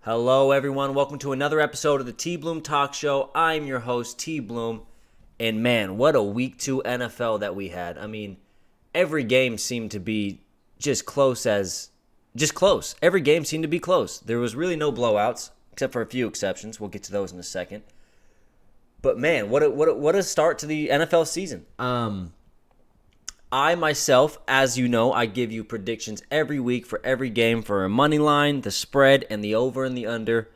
Hello, everyone. Welcome to another episode of the TBloom Talk Show. I'm your host, TBloom. And man, what a week 2 NFL that we had. I mean, every game seemed to be just close. Every game seemed to be close. There was really no blowouts, except for a few exceptions. We'll get to those in a second. But man, what a start to the NFL season. I myself, as you know, I give you predictions every week for every game for a money line, the spread, and the over and the under.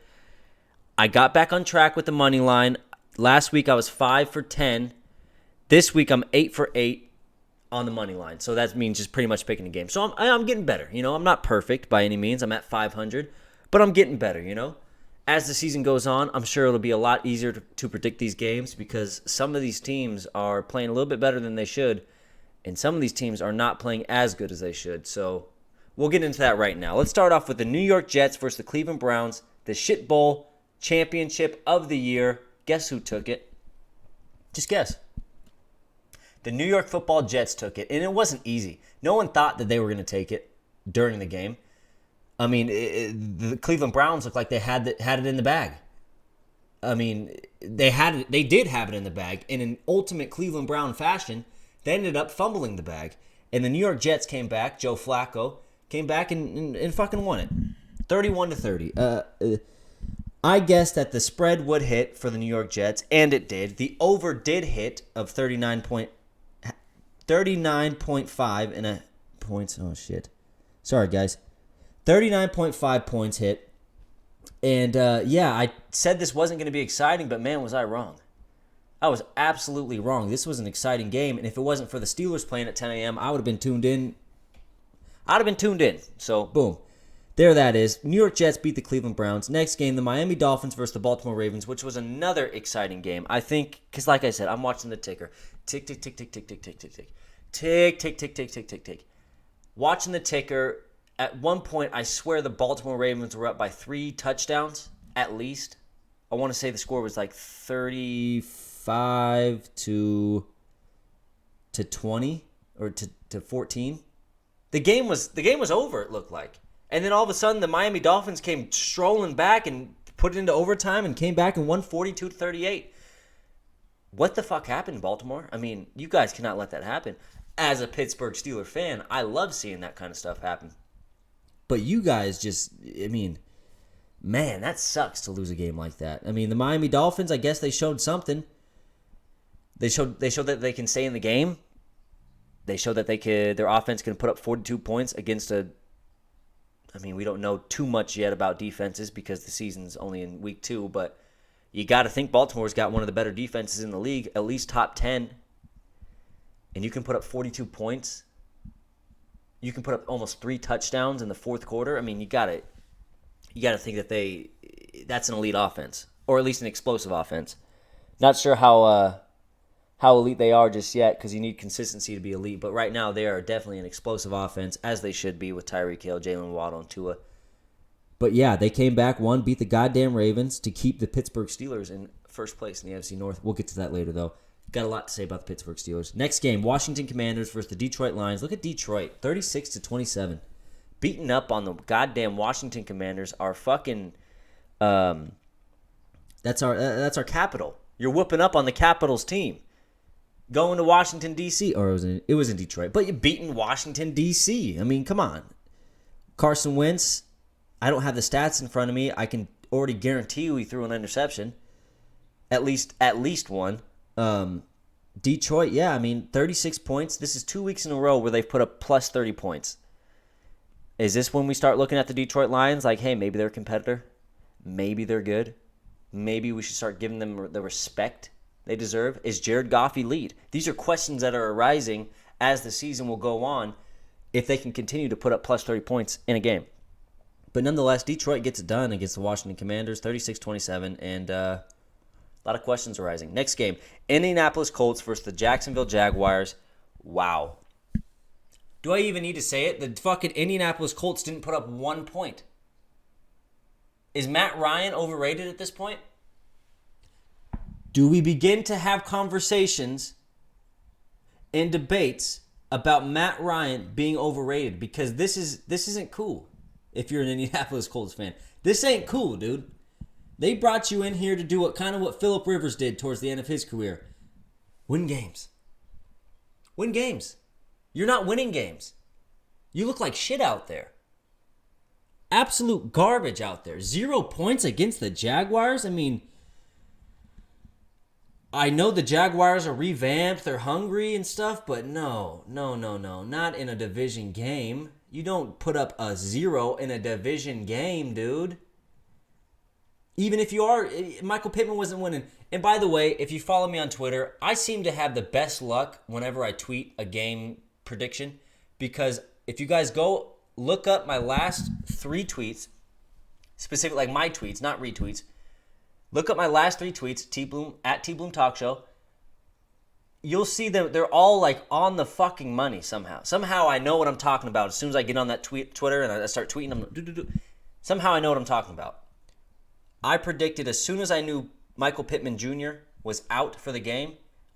I got back on track with the money line. Last week I was 5 for 10. This week I'm 8 for 8 on the money line. So that means just pretty much picking a game. So I'm getting better. I'm not perfect by any means. I'm at 500, but I'm getting better. As the season goes on, I'm sure it'll be a lot easier to predict these games because some of these teams are playing a little bit better than they should. And some of these teams are not playing as good as they should. So we'll get into that right now. Let's start off with the New York Jets versus the Cleveland Browns. The Shit Bowl championship of the year. Guess who took it? Just guess. The New York Football Jets took it. And it wasn't easy. No one thought that they were going to take it during the game. I mean, the Cleveland Browns looked like they had it in the bag. I mean, they did have it in the bag. In an ultimate Cleveland Brown fashion, they ended up fumbling the bag. And the New York Jets came back. Joe Flacco came back and fucking won it. 31-30. I guessed that the spread would hit for the New York Jets, and it did. The over did hit of 39.5 and a points. Oh, shit. Sorry, guys. 39.5 points hit. And, I said this wasn't going to be exciting, but, man, was I wrong. I was absolutely wrong. This was an exciting game, and if it wasn't for the Steelers playing at 10 a.m., I would have been tuned in. So, boom. There that is. New York Jets beat the Cleveland Browns. Next game, the Miami Dolphins versus the Baltimore Ravens, which was another exciting game. I think, because like I said, I'm watching the ticker. Tick, tick, tick, tick, tick, tick, tick, tick, tick. Tick, tick, tick, tick, tick, tick, tick. Watching the ticker, at one point, I swear the Baltimore Ravens were up by 3 touchdowns, at least. I want to say the score was like 35 to 20 or to 14. The game was over, it looked like. And then all of a sudden the Miami Dolphins came strolling back and put it into overtime and came back and won 42-38. What the fuck happened, Baltimore? I mean, you guys cannot let that happen. As a Pittsburgh Steelers fan, I love seeing that kind of stuff happen. But you guys man, that sucks to lose a game like that. I mean, the Miami Dolphins, I guess they showed something. They showed that they can stay in the game. They showed that their offense can put up 42 points against we don't know too much yet about defenses because the season's only in week 2, but you got to think Baltimore's got one of the better defenses in the league, at least top 10. And you can put up 42 points. You can put up almost 3 touchdowns in the fourth quarter. I mean, you got to think that that's an elite offense, or at least an explosive offense. Not sure how elite they are just yet because you need consistency to be elite. But right now they are definitely an explosive offense, as they should be with Tyreek Hill, Jalen Waddle, and Tua. But yeah, they came back, beat the goddamn Ravens to keep the Pittsburgh Steelers in first place in the NFC North. We'll get to that later, though. Got a lot to say about the Pittsburgh Steelers. Next game, Washington Commanders versus the Detroit Lions. Look at Detroit, 36-27. Beating up on the goddamn Washington Commanders. Our fucking that's our capital. You're whooping up on the Capitals team. Going to Washington, D.C. Or it was in Detroit. But you're beating Washington, D.C. I mean, come on. Carson Wentz, I don't have the stats in front of me. I can already guarantee you he threw an interception. At least one. Detroit, 36 points. This is 2 weeks in a row where they've put up plus 30 points. Is this when we start looking at the Detroit Lions like, hey, maybe they're a competitor? Maybe they're good? Maybe we should start giving them the respect they deserve? Is Jared Goff elite? These are questions that are arising as the season will go on if they can continue to put up plus 30 points in a game. But nonetheless, Detroit gets it done against the Washington Commanders, 36-27, and a lot of questions arising. Next game, Indianapolis Colts versus the Jacksonville Jaguars. Wow. Do I even need to say it? The fucking Indianapolis Colts didn't put up 1 point. Is Matt Ryan overrated at this point? Do we begin to have conversations and debates about Matt Ryan being overrated? Because this isn't cool. if you're an Indianapolis Colts fan. This ain't cool, dude. They brought you in here to do what Phillip Rivers did towards the end of his career. Win games. Win games. You're not winning games. You look like shit out there. Absolute garbage out there. 0 points against the Jaguars. I mean, I know the Jaguars are revamped. They're hungry and stuff, but no. Not in a division game. You don't put up a 0 in a division game, dude. Even if you are, Michael Pittman wasn't winning. And by the way, if you follow me on Twitter, I seem to have the best luck whenever I tweet a game prediction. Because if you guys go look up my last 3 tweets, specifically like my tweets, not retweets. Look up my last 3 tweets, TBloom, at TBloom Talk Show. You'll see them, they're all like on the fucking money somehow. Somehow I know what I'm talking about. As soon as I get on that Twitter and I start tweeting them, somehow I know what I'm talking about. I predicted as soon as I knew Michael Pittman Jr. was out for the game,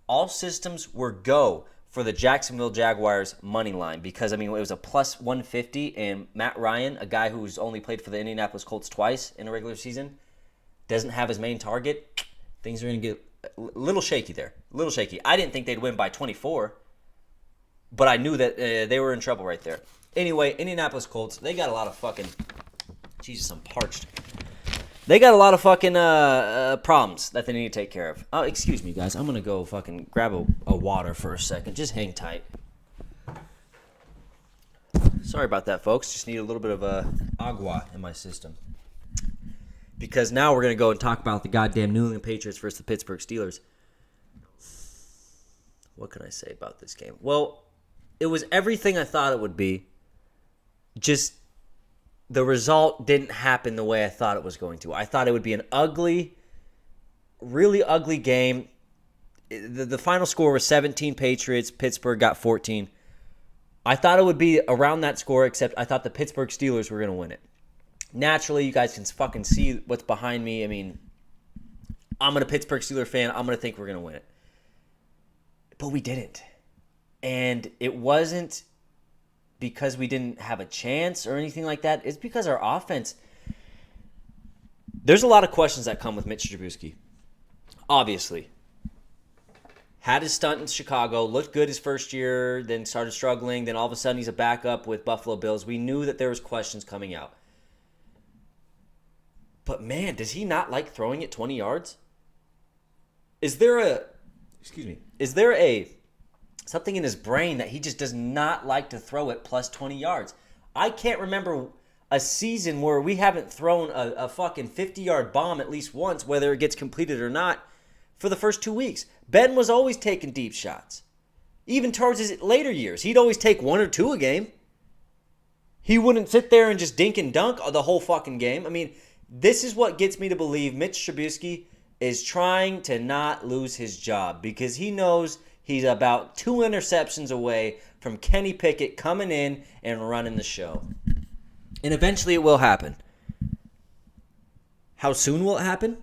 all systems were go for the Jacksonville Jaguars money line because, I mean, it was a plus 150, and Matt Ryan, a guy who's only played for the Indianapolis Colts twice in a regular season, doesn't have his main target. Things are going to get a little shaky there. A little shaky. I didn't think they'd win by 24, but I knew that they were in trouble right there. Anyway, Indianapolis Colts, they got a lot of fucking... Jesus, I'm parched. They got a lot of fucking problems that they need to take care of. Oh, excuse me, guys. I'm going to go fucking grab a water for a second. Just hang tight. Sorry about that, folks. Just need a little bit of agua in my system. Because now we're going to go and talk about the goddamn New England Patriots versus the Pittsburgh Steelers. What can I say about this game? Well, it was everything I thought it would be. Just... the result didn't happen the way I thought it was going to. I thought it would be an ugly, really ugly game. The final score was 17 Patriots. Pittsburgh got 14. I thought it would be around that score, except I thought the Pittsburgh Steelers were going to win it. Naturally, you guys can fucking see what's behind me. I mean, I'm a Pittsburgh Steelers fan. I'm going to think we're going to win it. But we didn't. And it wasn't because we didn't have a chance or anything like that. It's because our offense... There's a lot of questions that come with Mitch Trubisky. Obviously. Had his stunt in Chicago, looked good his first year, then started struggling, then all of a sudden he's a backup with Buffalo Bills. We knew that there was questions coming out. But man, does he not like throwing it 20 yards? Is there something in his brain that he just does not like to throw it plus 20 yards? I can't remember a season where we haven't thrown a fucking 50-yard bomb at least once, whether it gets completed or not, for the first 2 weeks. Ben was always taking deep shots. Even towards his later years, he'd always take 1 or 2 a game. He wouldn't sit there and just dink and dunk the whole fucking game. I mean, this is what gets me to believe Mitch Trubisky is trying to not lose his job, because he knows he's about 2 interceptions away from Kenny Pickett coming in and running the show. And eventually it will happen. How soon will it happen?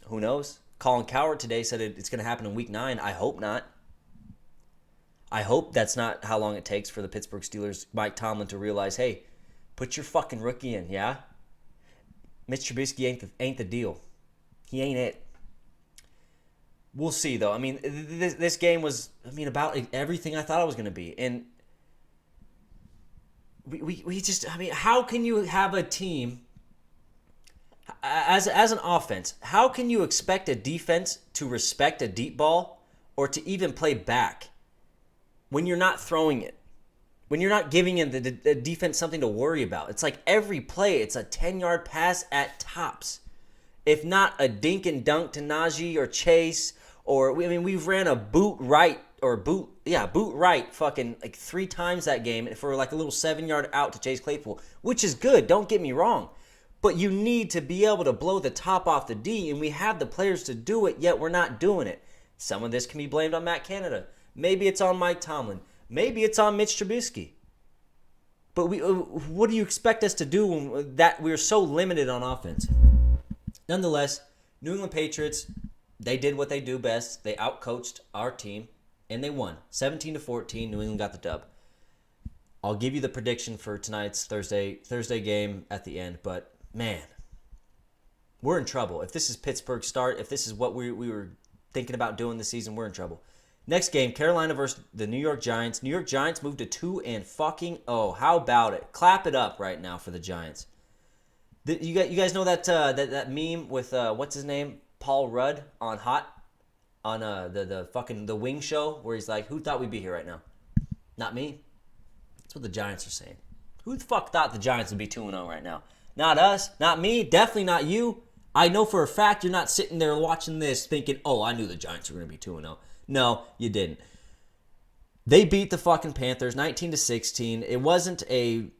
Who knows? Colin Cowherd today said it's going to happen in Week 9. I hope not. I hope that's not how long it takes for the Pittsburgh Steelers, Mike Tomlin, to realize, hey, put your fucking rookie in, yeah? Mitch Trubisky ain't the deal. He ain't it. We'll see, though. I mean, this game was, about everything I thought it was going to be. And we just, how can you have a team, as an offense, how can you expect a defense to respect a deep ball or to even play back when you're not throwing it? When you're not giving the defense something to worry about? It's like every play, it's a 10-yard pass at tops. If not a dink and dunk to Najee or Chase, or we've ran a boot right fucking like 3 times that game for like a little 7-yard out to Chase Claypool, which is good, don't get me wrong. But you need to be able to blow the top off the D, and we have the players to do it, yet we're not doing it. Some of this can be blamed on Matt Canada. Maybe it's on Mike Tomlin. Maybe it's on Mitch Trubisky. But what do you expect us to do when that we're so limited on offense? Nonetheless, New England Patriots, they did what they do best. They outcoached our team, and they won. 17-14, New England got the dub. I'll give you the prediction for tonight's Thursday game at the end. But, man, we're in trouble. If this is Pittsburgh's start, if this is what we were thinking about doing this season, we're in trouble. Next game, Carolina versus the New York Giants. New York Giants moved to 2-0. How about it? Clap it up right now for the Giants. You guys know that meme with what's his name, Paul Rudd on the Wing Show, where he's like, "Who thought we'd be here right now? Not me." That's what the Giants are saying. Who the fuck thought the Giants would be 2-0 right now? Not us. Not me. Definitely not you. I know for a fact you're not sitting there watching this thinking, "Oh, I knew the Giants were going to be 2-0." No, you didn't. They beat the fucking Panthers 19-16. It wasn't a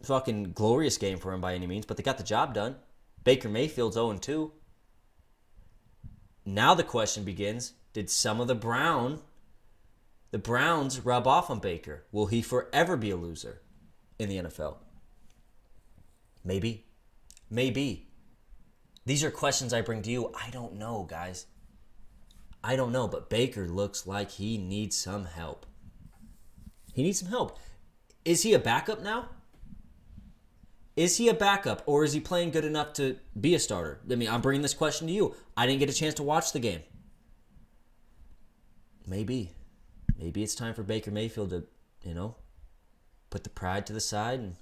fucking glorious game for them by any means, but they got the job done. Baker Mayfield's 0-2. Now the question begins, did some of the Browns rub off on Baker? Will he forever be a loser in the NFL? Maybe. These are questions I bring to you. I don't know, guys. I don't know, but Baker looks like he needs some help. Is he a backup now? Is he a backup, or is he playing good enough to be a starter? I mean, I'm bringing this question to you. I didn't get a chance to watch the game. Maybe it's time for Baker Mayfield to, put the pride to the side and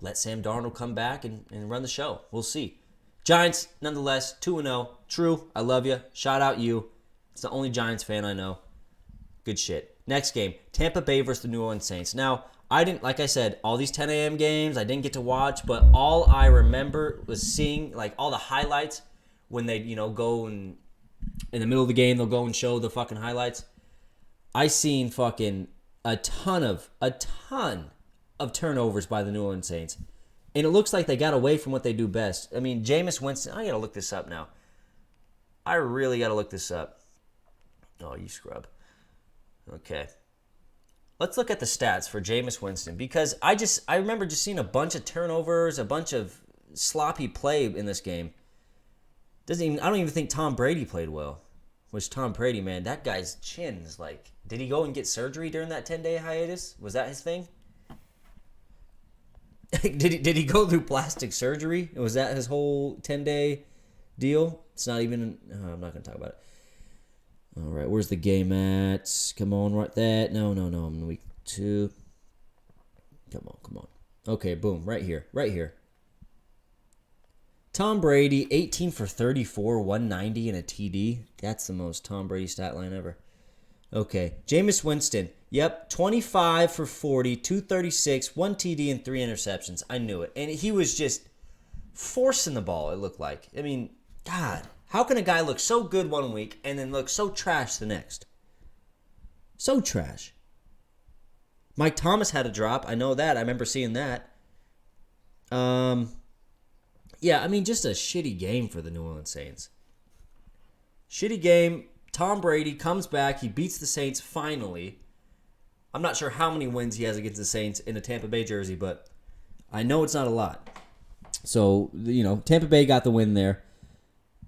let Sam Darnold come back and run the show. We'll see. Giants, nonetheless, 2-0. True, I love you. Shout out you. It's the only Giants fan I know. Good shit. Next game, Tampa Bay versus the New Orleans Saints. Now, I didn't, like I said, all these 10 a.m. games I didn't get to watch, but all I remember was seeing, like, all the highlights when they, go and in the middle of the game, they'll go and show the fucking highlights. I seen fucking a ton of turnovers by the New Orleans Saints. And it looks like they got away from what they do best. I mean, Jameis Winston, I got to look this up now. I really got to look this up. Oh, you scrub. Okay. Let's look at the stats for Jameis Winston, because I remember just seeing a bunch of turnovers, a bunch of sloppy play in this game. I don't even think Tom Brady played well. Which Tom Brady, man, that guy's chin is like, did he go and get surgery during that 10-day hiatus? Was that his thing? Did he go through plastic surgery? Was that his whole 10-day deal? It's not even, I'm not going to talk about it. All right, where's the game at? Come on, right there. No, I'm in week 2. Come on. Okay, boom, right here. Tom Brady, 18 for 34, 190 and a TD. That's the most Tom Brady stat line ever. Okay, Jameis Winston. Yep, 25 for 40, 236, 1 TD and 3 interceptions. I knew it. And he was just forcing the ball, it looked like. I mean, God, how can a guy look so good one week and then look so trash the next? So trash. Mike Thomas had a drop. I know that. I remember seeing that. Yeah, I mean, just a shitty game for the New Orleans Saints. Shitty game. Tom Brady comes back. He beats the Saints finally. I'm not sure how many wins he has against the Saints in a Tampa Bay jersey, but I know it's not a lot. So, Tampa Bay got the win there.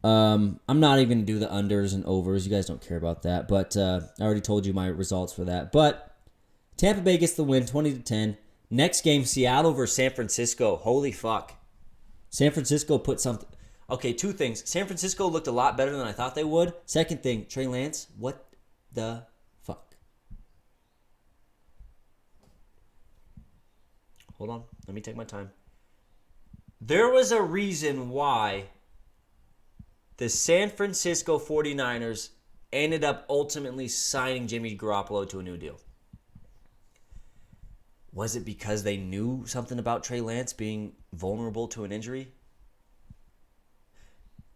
I'm not even going to do the unders and overs. You guys don't care about that. But I already told you my results for that. But Tampa Bay gets the win, 20-10. Next game, Seattle versus San Francisco. Holy fuck. San Francisco put something... Okay, 2 things. San Francisco looked a lot better than I thought they would. Second thing, Trey Lance, what the fuck? Hold on. Let me take my time. There was a reason why the San Francisco 49ers ended up ultimately signing Jimmy Garoppolo to a new deal. Was it because they knew something about Trey Lance being vulnerable to an injury?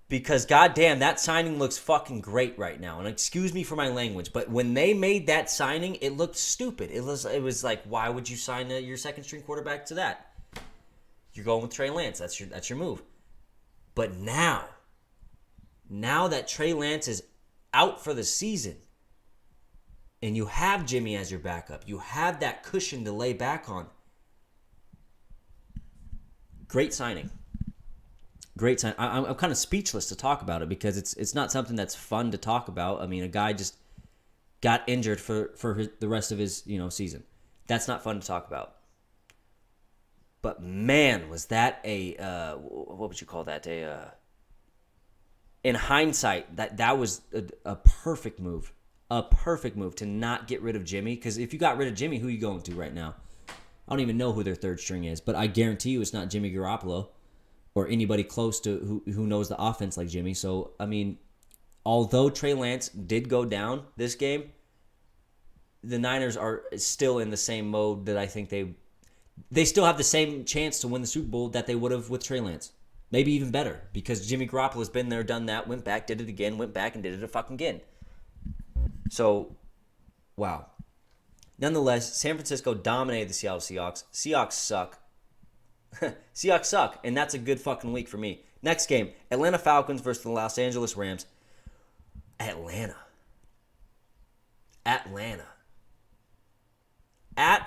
Because goddamn, that signing looks fucking great right now. And excuse me for my language, but when they made that signing, it looked stupid. It was like, why would you sign your second string quarterback to that? You're going with Trey Lance. That's your move. But now that Trey Lance is out for the season, and you have Jimmy as your backup, you have that cushion to lay back on. Great signing. Great sign. I'm kind of speechless to talk about it because it's not something that's fun to talk about. I mean, a guy just got injured for the rest of his season. That's not fun to talk about. But man, was that what would you call that? In hindsight, that was a perfect move. A perfect move to not get rid of Jimmy. Because if you got rid of Jimmy, who are you going to right now? I don't even know who their third string is. But I guarantee you it's not Jimmy Garoppolo or anybody close to who knows the offense like Jimmy. So, I mean, although Trey Lance did go down this game, the Niners are still in the same mode that I think they still have the same chance to win the Super Bowl that they would have with Trey Lance. Maybe even better, because Jimmy Garoppolo's been there, done that, went back, did it again, went back, and did it fucking again. So, wow. Nonetheless, San Francisco dominated the Seattle Seahawks. Seahawks suck. Seahawks suck, and that's a good fucking week for me. Next game, Atlanta Falcons versus the Los Angeles Rams. Atlanta. At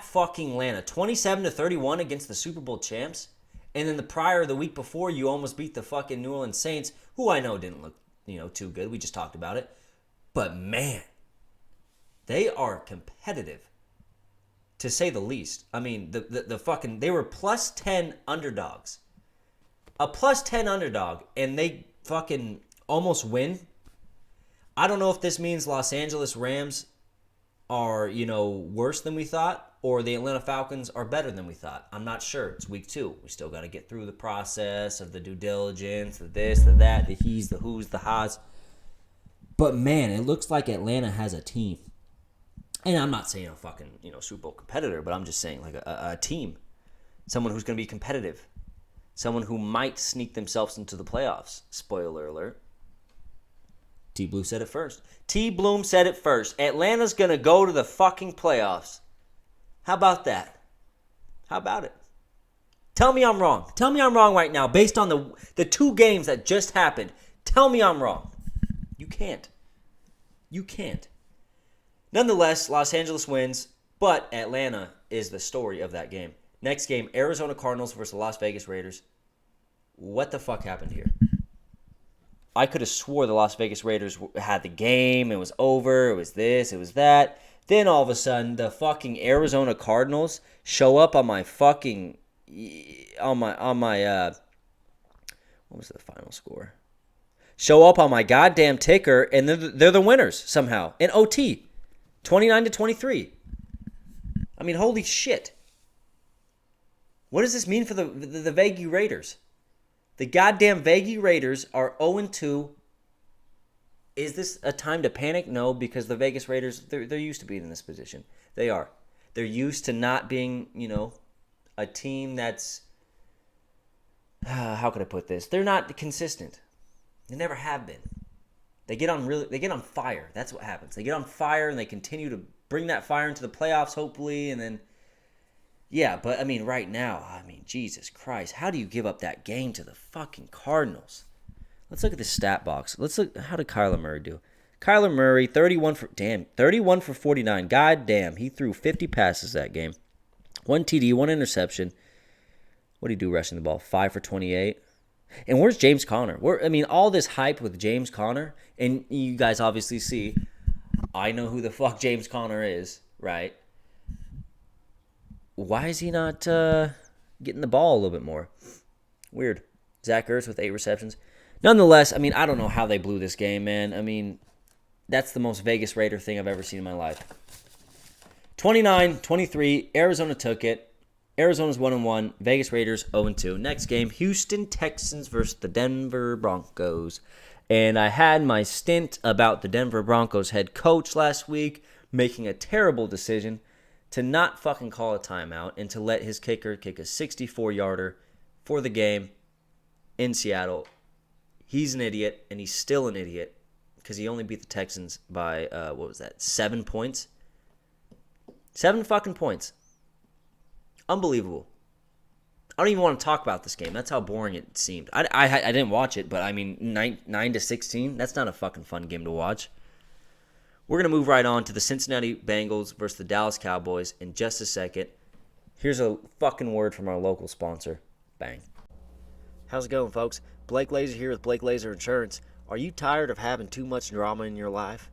fucking Atlanta. 27-31 against the Super Bowl champs. And then the week before, you almost beat the fucking New Orleans Saints, who I know didn't look, too good. We just talked about it. But man, they are competitive, to say the least. I mean, they were plus 10 underdogs. A plus 10 underdog, and they fucking almost win. I don't know if this means Los Angeles Rams are, worse than we thought, or the Atlanta Falcons are better than we thought. I'm not sure. It's week 2. We still got to get through the process of the due diligence, the this, the that, the he's, the who's, the ha's. But man, it looks like Atlanta has a team. And I'm not saying a fucking, Super Bowl competitor, but I'm just saying like a team. Someone who's going to be competitive. Someone who might sneak themselves into the playoffs. Spoiler alert. TBloom said it first. TBloom said it first. Atlanta's going to go to the fucking playoffs. How about that? How about it? Tell me I'm wrong. Tell me I'm wrong right now based on the 2 games that just happened. Tell me I'm wrong. You can't. You can't. Nonetheless, Los Angeles wins, but Atlanta is the story of that game. Next game, Arizona Cardinals versus the Las Vegas Raiders. What the fuck happened here? I could have swore the Las Vegas Raiders had the game. It was over. It was this. It was that. Then all of a sudden, the fucking Arizona Cardinals show up on my fucking what was the final score? Show up on my goddamn ticker, and they're the winners somehow in OT, 29-23. I mean, holy shit! What does this mean for the Vegas Raiders? The goddamn Vegas Raiders are 0-2. Is this a time to panic? No, because the Vegas Raiders, they're used to being in this position. They are. They're used to not being, a team that's, how could I put this? They're not consistent. They never have been. They get on fire. That's what happens. They get on fire and they continue to bring that fire into the playoffs, hopefully, and then, yeah, but I mean, right now, Jesus Christ, how do you give up that game to the fucking Cardinals? Let's look at the stat box. Let's look. How did Kyler Murray do? Kyler Murray, 31 for 49. God damn, he threw 50 passes that game. 1 TD, 1 interception. What did he do rushing the ball? 5 for 28. And where's James Conner? All this hype with James Conner, and you guys obviously see, I know who the fuck James Conner is, right? Why is he not getting the ball a little bit more? Weird. Zach Ertz with 8 receptions. Nonetheless, I don't know how they blew this game, man. That's the most Vegas Raider thing I've ever seen in my life. 29-23, Arizona took it. Arizona's 1-1, Vegas Raiders 0-2. Next game, Houston Texans versus the Denver Broncos. And I had my stint about the Denver Broncos head coach last week making a terrible decision to not fucking call a timeout and to let his kicker kick a 64-yarder for the game in Seattle. He's an idiot, and he's still an idiot because he only beat the Texans by, 7 points? 7 fucking points. Unbelievable. I don't even want to talk about this game. That's how boring it seemed. I didn't watch it, but 9-16, that's not a fucking fun game to watch. We're going to move right on to the Cincinnati Bengals versus the Dallas Cowboys in just a second. Here's a fucking word from our local sponsor. Bang. How's it going, folks? Blake Laser here with Blake Laser Insurance. Are you tired of having too much drama in your life?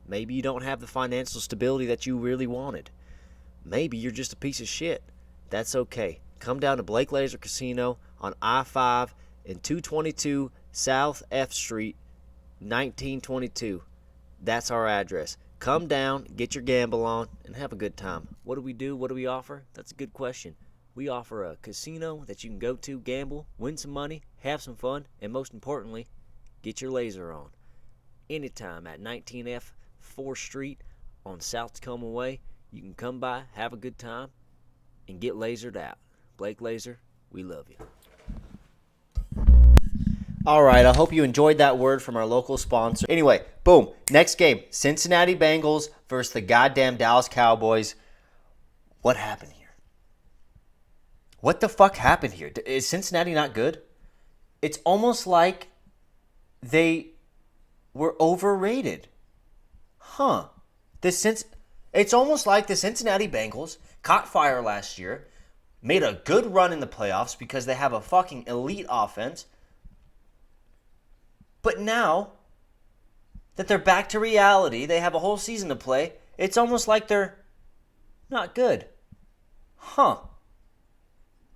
Maybe you don't have the financial stability that you really wanted. maybe you're just a piece of shit. That's okay. Come down to Blake Laser Casino on I-5 and 222 South F Street, 1922. That's our address. Come down, get your gamble on, and have a good time. What do we do? What do we offer? That's a good question. We offer a casino that you can go to, gamble, win some money, have some fun, and most importantly, get your laser on. Anytime at 19F 4th Street on South Tacoma Way, you can come by, have a good time, and get lasered out. Blake Laser, we love you. All right, I hope you enjoyed that word from our local sponsor. Anyway, boom, next game, Cincinnati Bengals versus the goddamn Dallas Cowboys. What happened here? What the fuck happened here? Is Cincinnati not good? It's almost like they were overrated. Huh. It's almost like the Cincinnati Bengals caught fire last year, made a good run in the playoffs because they have a fucking elite offense. But now that they're back to reality, they have a whole season to play, it's almost like they're not good. Huh.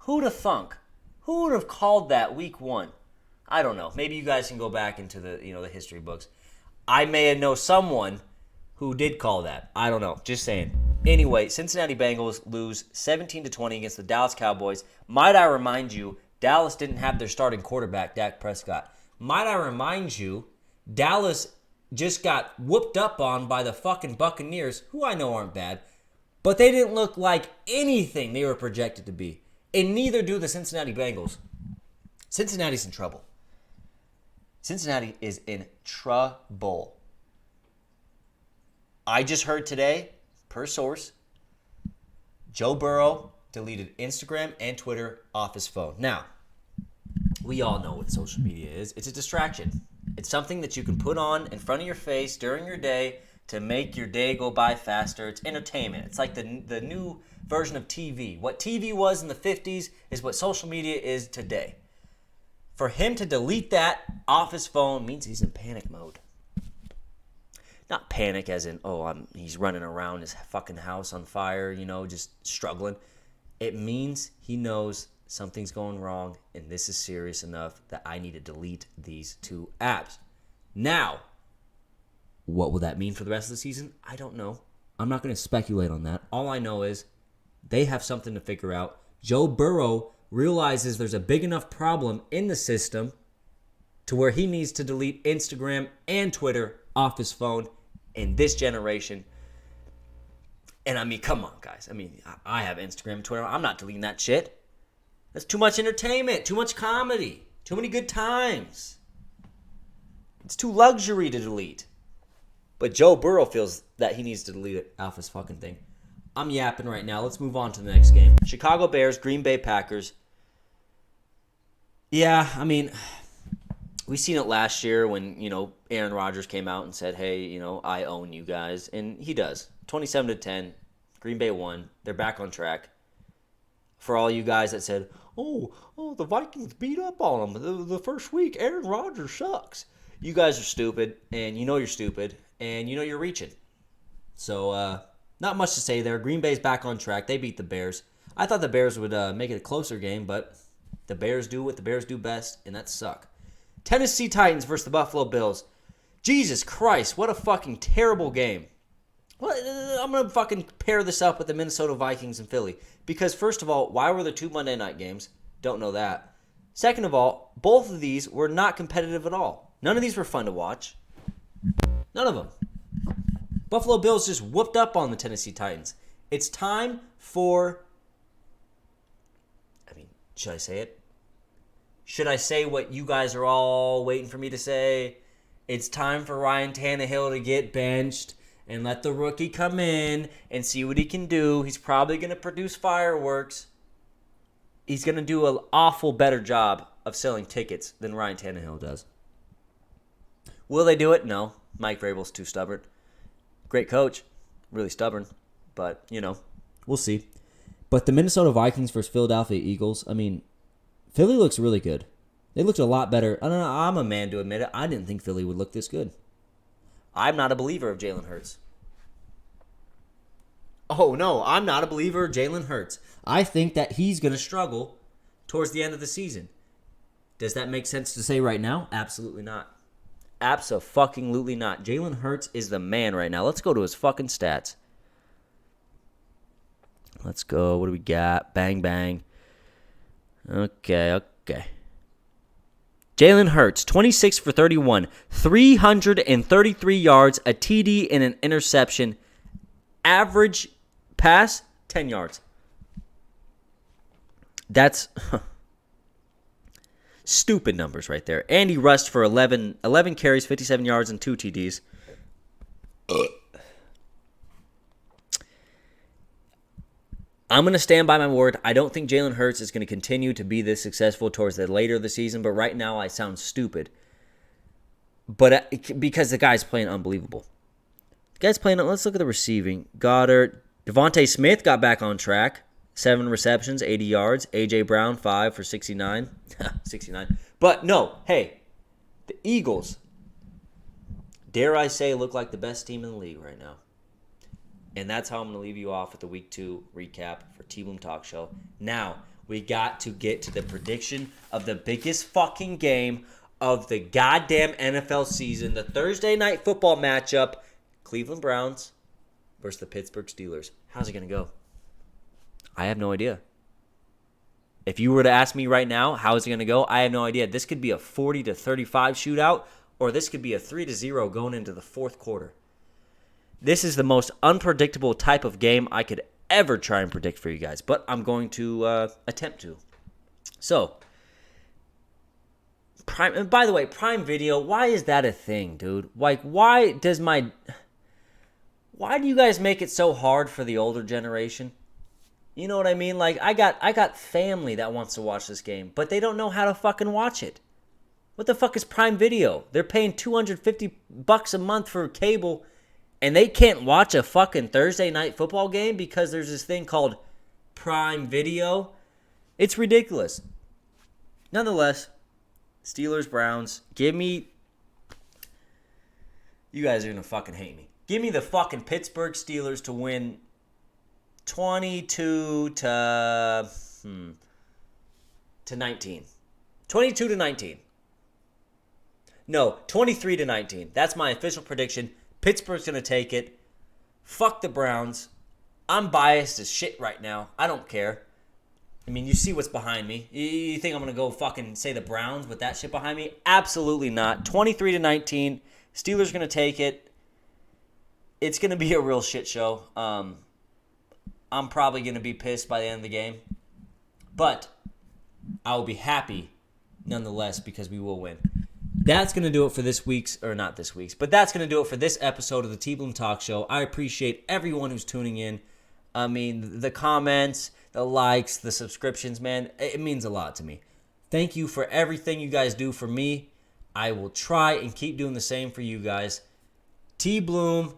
Who'd have thunk? Who would have called that week 1? I don't know. Maybe you guys can go back into the history books. I may know someone who did call that. I don't know. Just saying. Anyway, Cincinnati Bengals lose 17-20 against the Dallas Cowboys. Might I remind you, Dallas didn't have their starting quarterback, Dak Prescott. Might I remind you, Dallas just got whooped up on by the fucking Buccaneers, who I know aren't bad, but they didn't look like anything they were projected to be. And neither do the Cincinnati Bengals. Cincinnati's in trouble. Cincinnati is in trouble. I just heard today, per source, Joe Burrow deleted Instagram and Twitter off his phone. Now, we all know what social media is. It's a distraction. It's something that you can put on in front of your face during your day to make your day go by faster. It's entertainment. It's like the new version of TV. What TV was in the 50s is what social media is today. For him to delete that off his phone means he's in panic mode. Not panic as in, he's running around his fucking house on fire, just struggling. It means he knows something's going wrong, and this is serious enough that I need to delete these 2 apps. Now, what will that mean for the rest of the season? I don't know. I'm not going to speculate on that. All I know is they have something to figure out. Joe Burrow realizes there's a big enough problem in the system to where he needs to delete Instagram and Twitter off his phone in this generation. And I mean, come on, guys. I mean, I have Instagram and Twitter. I'm not deleting that shit. That's too much entertainment, too much comedy, too many good times. It's too luxury to delete. But Joe Burrow feels that he needs to delete it off his fucking thing. I'm yapping right now. Let's move on to the next game. Chicago Bears, Green Bay Packers. Yeah, I mean, we seen it last year when, Aaron Rodgers came out and said, hey, I own you guys. And he does. 27-10. Green Bay won. They're back on track. For all you guys that said, the Vikings beat up on them the first week. Aaron Rodgers sucks. You guys are stupid, and you're stupid, and you're reaching. So, not much to say there. Green Bay's back on track. They beat the Bears. I thought the Bears would make it a closer game, but the Bears do what the Bears do best, and that's suck. Tennessee Titans versus the Buffalo Bills. Jesus Christ, what a fucking terrible game. Well, I'm going to fucking pair this up with the Minnesota Vikings and Philly. Because, first of all, why were there 2 Monday night games? Don't know that. Second of all, both of these were not competitive at all. None of these were fun to watch. None of them. Buffalo Bills just whooped up on the Tennessee Titans. It's time for... should I say it? Should I say what you guys are all waiting for me to say? It's time for Ryan Tannehill to get benched and let the rookie come in and see what he can do. He's probably going to produce fireworks. He's going to do an awful better job of selling tickets than Ryan Tannehill does. Will they do it? No. Mike Vrabel's too stubborn. Great coach. Really stubborn. But, we'll see. But the Minnesota Vikings versus Philadelphia Eagles, Philly looks really good. They looked a lot better. I don't know. I'm a man to admit it. I didn't think Philly would look this good. I'm not a believer of Jalen Hurts. Oh, no, I'm not a believer of Jalen Hurts. I think that he's going to struggle towards the end of the season. Does that make sense to say right now? Absolutely not. Abso-fucking-lutely not. Jalen Hurts is the man right now. Let's go to his fucking stats. Let's go. What do we got? Bang, bang. Okay. Jalen Hurts, 26 for 31, 333 yards, a TD, and an interception. Average pass, 10 yards. That's stupid numbers right there. And he rushed for 11 carries, 57 yards, and 2 TDs. I'm going to stand by my word. I don't think Jalen Hurts is going to continue to be this successful towards the later of the season, but right now I sound stupid. But because the guy's playing unbelievable. Let's look at the receiving. Goddard. Devontae Smith got back on track. 7 receptions, 80 yards. A.J. Brown, 5 for 69. 69. But no, hey, the Eagles, dare I say, look like the best team in the league right now. And that's how I'm going to leave you off with the Week 2 recap for TBloom Talk Show. Now, we got to get to the prediction of the biggest fucking game of the goddamn NFL season, the Thursday night football matchup, Cleveland Browns versus the Pittsburgh Steelers. How's it going to go? I have no idea. If you were to ask me right now, how is it going to go? I have no idea. This could be a 40-35 shootout, or this could be a 3-0 going into the fourth quarter. This is the most unpredictable type of game I could ever try and predict for you guys, but I'm going to attempt to. So, and by the way, Prime Video, why is that a thing, dude? Like, why do you guys make it so hard for the older generation? You know what I mean? Like, I got family that wants to watch this game, but they don't know how to fucking watch it. What the fuck is Prime Video? They're paying $250 a month for cable, and they can't watch a fucking Thursday night football game because there's this thing called Prime Video. It's ridiculous. Nonetheless, Steelers, Browns, give me... You guys are going to fucking hate me. Give me the fucking Pittsburgh Steelers to win 22 to 19. 22 to 19. No, 23 to 19. That's my official prediction. Pittsburgh's going to take it. Fuck the Browns. I'm biased as shit right now. I don't care. I mean, you see what's behind me. You think I'm going to go fucking say the Browns with that shit behind me? Absolutely not. 23 to 19. Steelers going to take it. It's going to be a real shit show. I'm probably going to be pissed by the end of the game. But I will be happy nonetheless because we will win. That's going to do it for this week's, or not this week's, but that's going to do it for this episode of the TBloom Talk Show. I appreciate everyone who's tuning in. I mean, the comments, the likes, the subscriptions, man, it means a lot to me. Thank you for everything you guys do for me. I will try and keep doing the same for you guys. TBloom,